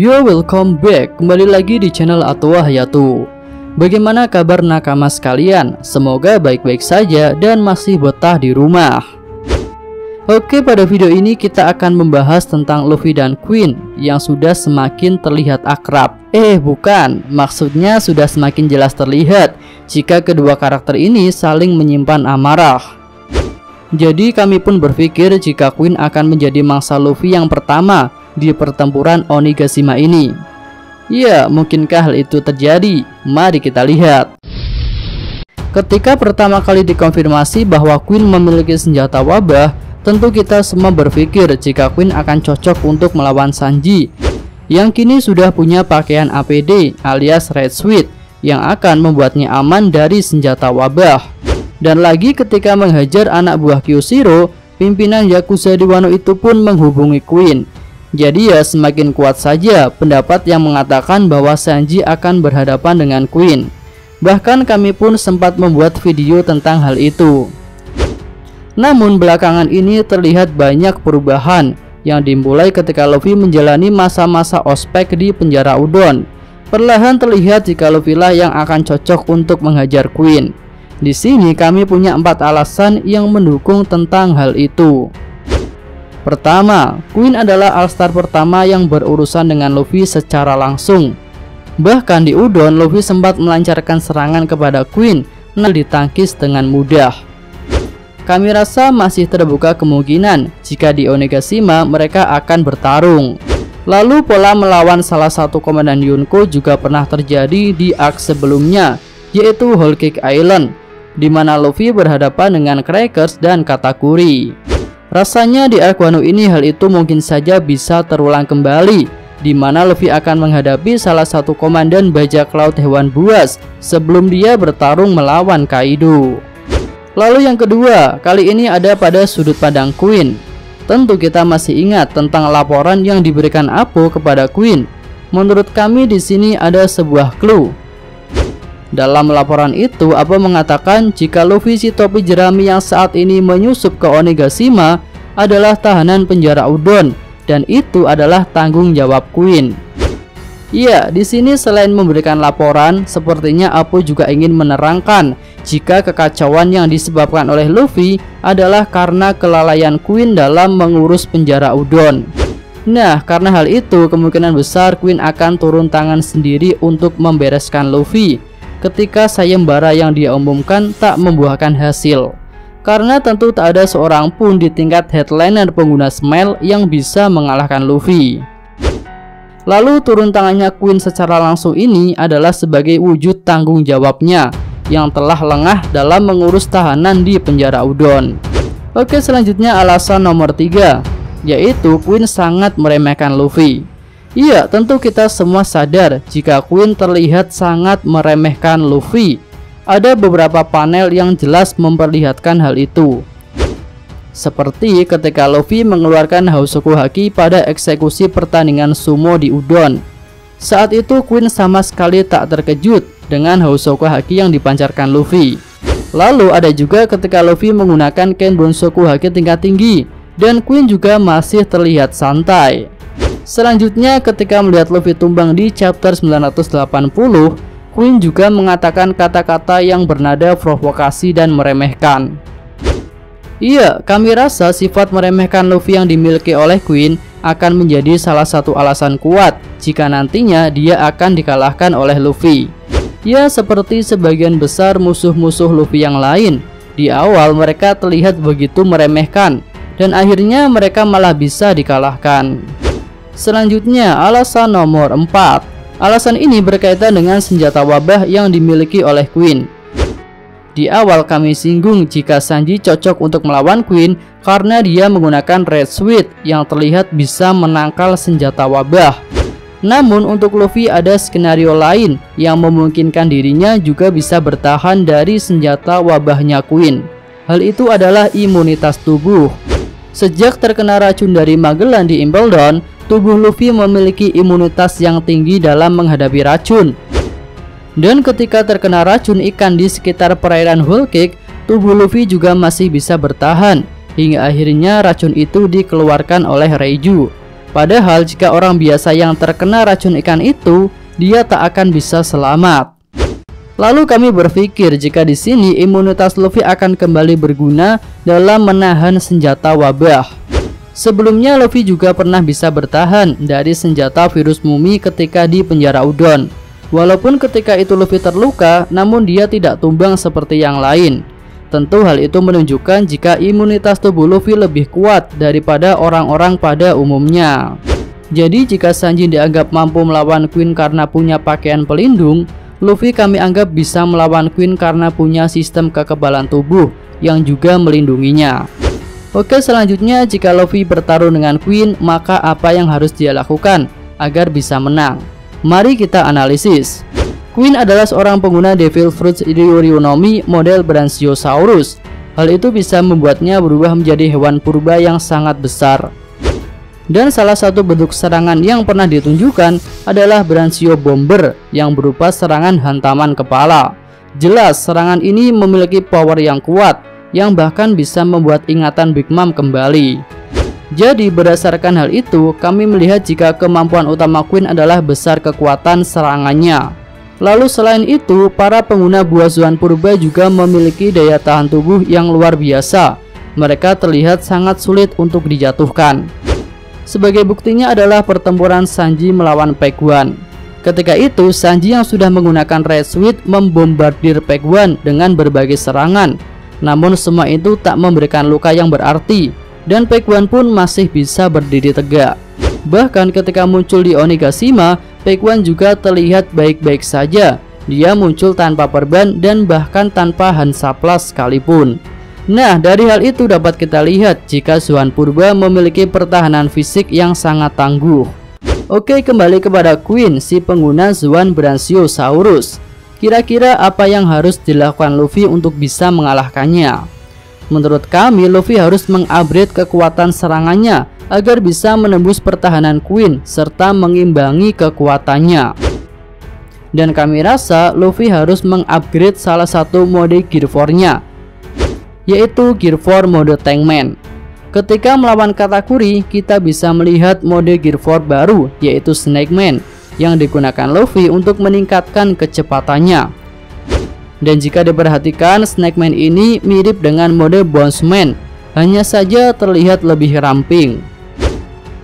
Yo, welcome back, kembali lagi di channel Atwa Hayatu. Bagaimana kabar nakama sekalian? Semoga baik-baik saja dan masih betah di rumah. Oke, pada video ini kita akan membahas tentang Luffy dan Queen yang sudah semakin terlihat akrab. Bukan, maksudnya sudah semakin jelas terlihat jika kedua karakter ini saling menyimpan amarah. Jadi kami pun berpikir jika Queen akan menjadi mangsa Luffy yang pertama di pertempuran Onigashima ini. Ya, mungkinkah hal itu terjadi? Mari kita lihat. Ketika pertama kali dikonfirmasi bahwa Queen memiliki senjata wabah, tentu kita semua berpikir jika Queen akan cocok untuk melawan Sanji yang kini sudah punya pakaian APD alias Red Suit yang akan membuatnya aman dari senjata wabah. Dan lagi ketika menghajar anak buah Kyushiro, pimpinan Yakuza di Wano itu pun menghubungi Queen. Jadi ya semakin kuat saja pendapat yang mengatakan bahwa Sanji akan berhadapan dengan Queen. Bahkan kami pun sempat membuat video tentang hal itu. Namun belakangan ini terlihat banyak perubahan yang dimulai ketika Luffy menjalani masa-masa ospek di penjara Udon. Perlahan terlihat jika Luffy lah yang akan cocok untuk menghajar Queen. Di sini kami punya 4 alasan yang mendukung tentang hal itu. Pertama, Queen adalah All-Star pertama yang berurusan dengan Luffy secara langsung. Bahkan di Udon, Luffy sempat melancarkan serangan kepada Queen yang ditangkis dengan mudah. Kami rasa masih terbuka kemungkinan jika di Onigashima mereka akan bertarung. Lalu pola melawan salah satu komandan Yonko juga pernah terjadi di arc sebelumnya, yaitu Whole Cake Island, di mana Luffy berhadapan dengan Crackers dan Katakuri. Rasanya di arc Wano ini hal itu mungkin saja bisa terulang kembali, di mana Luffy akan menghadapi salah satu komandan bajak laut hewan buas sebelum dia bertarung melawan Kaido. Lalu yang kedua, kali ini ada pada sudut pandang Queen. Tentu kita masih ingat tentang laporan yang diberikan Apo kepada Queen. Menurut kami di sini ada sebuah clue. Dalam laporan itu, Apo mengatakan jika Luffy si topi jerami yang saat ini menyusup ke Onigashima adalah tahanan penjara Udon, dan itu adalah tanggung jawab Queen. Iya, di sini selain memberikan laporan, sepertinya Apo juga ingin menerangkan jika kekacauan yang disebabkan oleh Luffy adalah karena kelalaian Queen dalam mengurus penjara Udon. Nah, karena hal itu kemungkinan besar Queen akan turun tangan sendiri untuk membereskan Luffy ketika sayembara yang dia umumkan tak membuahkan hasil. Karena tentu tak ada seorang pun di tingkat headliner pengguna Smile yang bisa mengalahkan Luffy. Lalu turun tangannya Queen secara langsung ini adalah sebagai wujud tanggung jawabnya yang telah lengah dalam mengurus tahanan di penjara Udon. Oke, selanjutnya alasan nomor 3, yaitu Queen sangat meremehkan Luffy. Iya, tentu kita semua sadar jika Queen terlihat sangat meremehkan Luffy. Ada beberapa panel yang jelas memperlihatkan hal itu. Seperti ketika Luffy mengeluarkan Hausoku Haki pada eksekusi pertandingan sumo di Udon. Saat itu Queen sama sekali tak terkejut dengan Hausoku Haki yang dipancarkan Luffy. Lalu ada juga ketika Luffy menggunakan Ken Bonsoku Haki tingkat tinggi, dan Queen juga masih terlihat santai. Selanjutnya ketika melihat Luffy tumbang di chapter 980, Queen juga mengatakan kata-kata yang bernada provokasi dan meremehkan. Iya, kami rasa sifat meremehkan Luffy yang dimiliki oleh Queen akan menjadi salah satu alasan kuat jika nantinya dia akan dikalahkan oleh Luffy. Ya, seperti sebagian besar musuh-musuh Luffy yang lain, di awal mereka terlihat begitu meremehkan dan akhirnya mereka malah bisa dikalahkan. Selanjutnya, alasan nomor 4. Alasan ini berkaitan dengan senjata wabah yang dimiliki oleh Queen. Di awal kami singgung jika Sanji cocok untuk melawan Queen karena dia menggunakan Red Suit yang terlihat bisa menangkal senjata wabah. Namun untuk Luffy ada skenario lain yang memungkinkan dirinya juga bisa bertahan dari senjata wabahnya Queen. Hal itu adalah imunitas tubuh. Sejak terkena racun dari Magellan di Impel Down, tubuh Luffy memiliki imunitas yang tinggi dalam menghadapi racun. Dan ketika terkena racun ikan di sekitar perairan Whole Cake, tubuh Luffy juga masih bisa bertahan hingga akhirnya racun itu dikeluarkan oleh Reiju. Padahal jika orang biasa yang terkena racun ikan itu, dia tak akan bisa selamat. Lalu kami berpikir jika di sini imunitas Luffy akan kembali berguna dalam menahan senjata wabah. Sebelumnya Luffy juga pernah bisa bertahan dari senjata virus mumi ketika di penjara Udon. Walaupun ketika itu Luffy terluka, namun dia tidak tumbang seperti yang lain. Tentu hal itu menunjukkan jika imunitas tubuh Luffy lebih kuat daripada orang-orang pada umumnya. Jadi jika Sanji dianggap mampu melawan Queen karena punya pakaian pelindung, Luffy kami anggap bisa melawan Queen karena punya sistem kekebalan tubuh yang juga melindunginya. Oke, selanjutnya jika Luffy bertarung dengan Queen, maka apa yang harus dia lakukan agar bisa menang? Mari kita analisis. Queen adalah seorang pengguna Devil Fruits Ryunomi model Brachiosaurus. Hal itu bisa membuatnya berubah menjadi hewan purba yang sangat besar. Dan salah satu bentuk serangan yang pernah ditunjukkan adalah Brachio Bomber yang berupa serangan hantaman kepala. Jelas serangan ini memiliki power yang kuat yang bahkan bisa membuat ingatan Big Mom kembali. Jadi berdasarkan hal itu, kami melihat jika kemampuan utama Queen adalah besar kekuatan serangannya. Lalu selain itu, para pengguna buah Zoan purba juga memiliki daya tahan tubuh yang luar biasa. Mereka terlihat sangat sulit untuk dijatuhkan. Sebagai buktinya adalah pertempuran Sanji melawan Paegwan. Ketika itu Sanji yang sudah menggunakan Red Switch membombardir Paegwan dengan berbagai serangan. Namun semua itu tak memberikan luka yang berarti, dan Paegwan pun masih bisa berdiri tegak. Bahkan ketika muncul di Onigashima, Paegwan juga terlihat baik-baik saja. Dia muncul tanpa perban dan bahkan tanpa Hansaplas sekalipun. Nah, dari hal itu dapat kita lihat jika Zoan purba memiliki pertahanan fisik yang sangat tangguh. Oke, kembali kepada Queen, si pengguna Zoan Brachiosaurus. Kira-kira apa yang harus dilakukan Luffy untuk bisa mengalahkannya? Menurut kami, Luffy harus mengupgrade kekuatan serangannya agar bisa menembus pertahanan Queen serta mengimbangi kekuatannya. Dan kami rasa Luffy harus mengupgrade salah satu mode Gear 4-nya, yaitu Gear 4 mode Tankman. Ketika melawan Katakuri, kita bisa melihat mode Gear 4 baru, yaitu Snake Man, yang digunakan Luffy untuk meningkatkan kecepatannya. Dan jika diperhatikan, Snake Man ini mirip dengan mode Bones Man, hanya saja terlihat lebih ramping.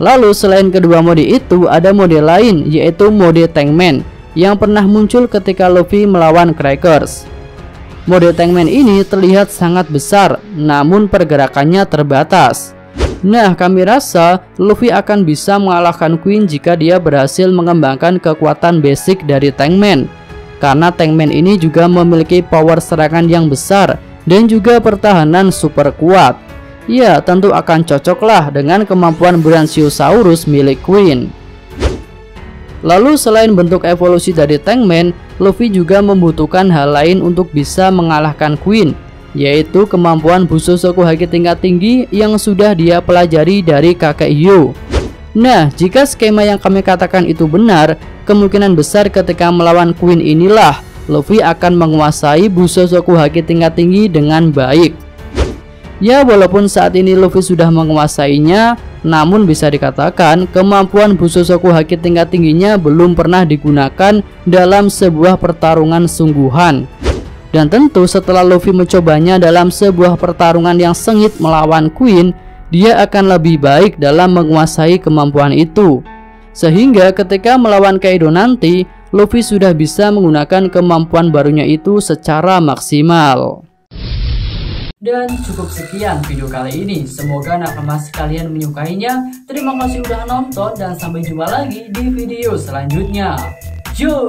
Lalu selain kedua mode itu, ada mode lain, yaitu mode Tankman, yang pernah muncul ketika Luffy melawan Crackers. Mode Tankman ini terlihat sangat besar, namun pergerakannya terbatas. Nah, kami rasa Luffy akan bisa mengalahkan Queen jika dia berhasil mengembangkan kekuatan basic dari Tankman. Karena Tankman ini juga memiliki power serangan yang besar dan juga pertahanan super kuat. Ya, tentu akan cocoklah dengan kemampuan Brachiosaurus milik Queen. Lalu selain bentuk evolusi dari Tankman, Luffy juga membutuhkan hal lain untuk bisa mengalahkan Queen, yaitu kemampuan Bushosoku Haki tingkat tinggi yang sudah dia pelajari dari kakek Hyo. Nah, jika skema yang kami katakan itu benar, kemungkinan besar ketika melawan Queen inilah Luffy akan menguasai Bushosoku Haki tingkat tinggi dengan baik. Ya, walaupun saat ini Luffy sudah menguasainya, namun bisa dikatakan kemampuan Bushosoku Haki tingkat tingginya belum pernah digunakan dalam sebuah pertarungan sungguhan. Dan tentu setelah Luffy mencobanya dalam sebuah pertarungan yang sengit melawan Queen, dia akan lebih baik dalam menguasai kemampuan itu. Sehingga ketika melawan Kaido nanti, Luffy sudah bisa menggunakan kemampuan barunya itu secara maksimal. Dan cukup sekian video kali ini. Semoga nakama sekalian menyukainya. Terima kasih udah nonton dan sampai jumpa lagi di video selanjutnya. Yo!